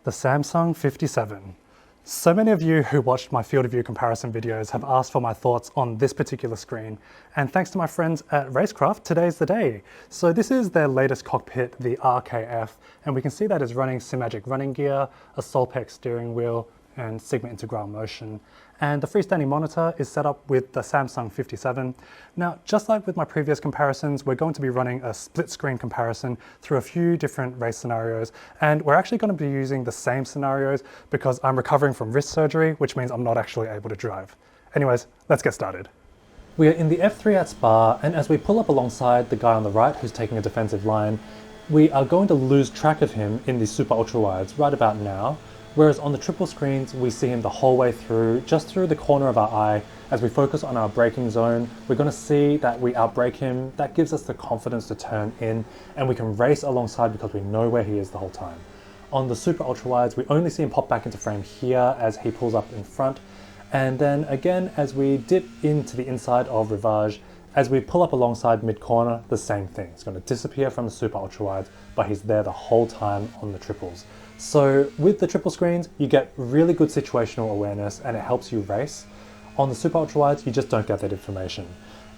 the Samsung 57. So many of you who watched my field of view comparison videos have asked for my thoughts on this particular screen, and thanks to my friends at Racekraft, today's the day. So this is their latest cockpit, the RKF, and we can see that it's running simagic running gear, a Solpex steering wheel, and Sigma Integral motion. And the freestanding monitor is set up with the Samsung 57. Now, just like with my previous comparisons, we're going to be running a split screen comparison through a few different race scenarios. And we're actually going to be using the same scenarios because I'm recovering from wrist surgery, which means I'm not actually able to drive. Anyways, let's get started. We are in the F3 at Spa, and as we pull up alongside the guy on the right who's taking a defensive line, we are going to lose track of him in the super ultra wides right about now. Whereas on the triple screens, we see him the whole way through, just through the corner of our eye. As we focus on our braking zone, we're going to see that we outbrake him. That gives us the confidence to turn in, and we can race alongside because we know where he is the whole time. On the super ultra wides, we only see him pop back into frame here as he pulls up in front. And then again, as we dip into the inside of Rivage, as we pull up alongside mid-corner, the same thing. It's going to disappear from the super ultra wides, but he's there the whole time on the triples. So with the triple screens, you get really good situational awareness and it helps you race. On the super ultra wides, you just don't get that information.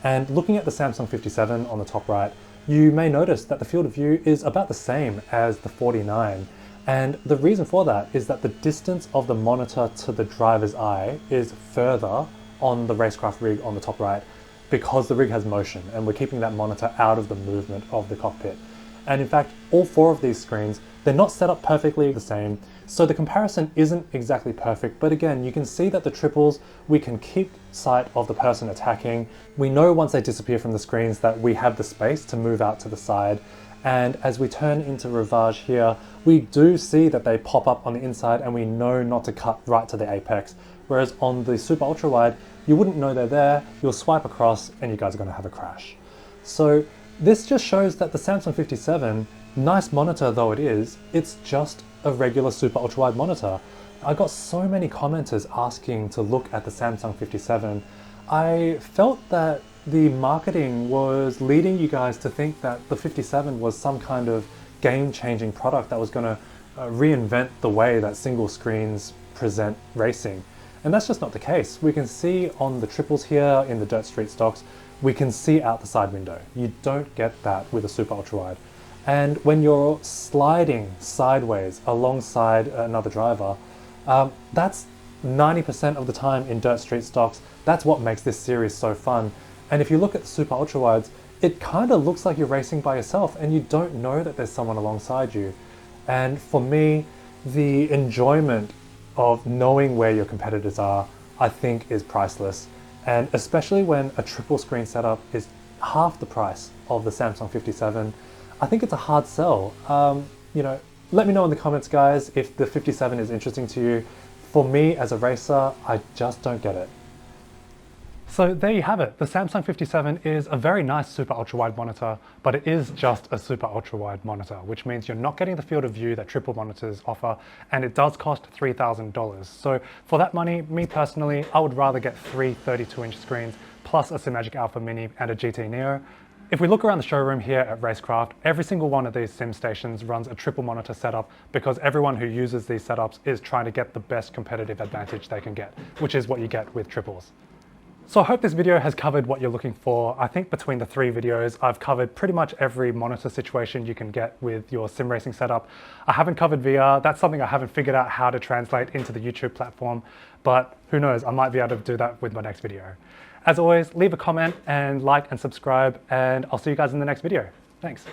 And looking at the Samsung 57 on the top right, you may notice that the field of view is about the same as the 49. And the reason for that is that the distance of the monitor to the driver's eye is further on the Racecraft rig on the top right because the rig has motion and we're keeping that monitor out of the movement of the cockpit. And in fact, all four of these screens, they're not set up perfectly the same, so the comparison isn't exactly perfect, but again, you can see that the triples, we can keep sight of the person attacking. We know once they disappear from the screens that we have the space to move out to the side, and as we turn into Rivage here, we do see that they pop up on the inside and we know not to cut right to the apex, whereas on the super ultra wide, you wouldn't know they're there, you'll swipe across and you guys are going to have a crash. So this just shows that the Samsung 57, nice monitor though it is, it's just a regular super ultra wide monitor. I got so many commenters asking to look at the Samsung 57. I felt that the marketing was leading you guys to think that the 57 was some kind of game-changing product that was going to reinvent the way that single screens present racing. And that's just not the case. We can see on the triples here in the dirt street stocks, we can see out the side window. You don't get that with a super ultra wide. And when you're sliding sideways alongside another driver, that's 90% of the time in dirt street stocks. That's what makes this series so fun. And if you look at the super ultra wides, it kind of looks like you're racing by yourself and you don't know that there's someone alongside you. And for me, the enjoyment of knowing where your competitors are, I think is priceless. And especially when a triple screen setup is half the price of the Samsung 57, I think it's a hard sell. You know, let me know in the comments, guys, if the 57 is interesting to you. For me as a racer, I just don't get it. So there you have it. The Samsung 57 is a very nice super ultra wide monitor, but it is just a super ultra wide monitor, which means you're not getting the field of view that triple monitors offer, and it does cost $3,000. So for that money, me personally, I would rather get three 32-inch screens plus a simagic Alpha Mini and a GT Neo. If we look around the showroom here at Racecraft, every single one of these sim stations runs a triple monitor setup because everyone who uses these setups is trying to get the best competitive advantage they can get, which is what you get with triples. So I hope this video has covered what you're looking for. I think between the three videos, I've covered pretty much every monitor situation you can get with your sim racing setup. I haven't covered VR. That's something I haven't figured out how to translate into the YouTube platform, but who knows, I might be able to do that with my next video. As always, leave a comment and like and subscribe, and I'll see you guys in the next video. Thanks.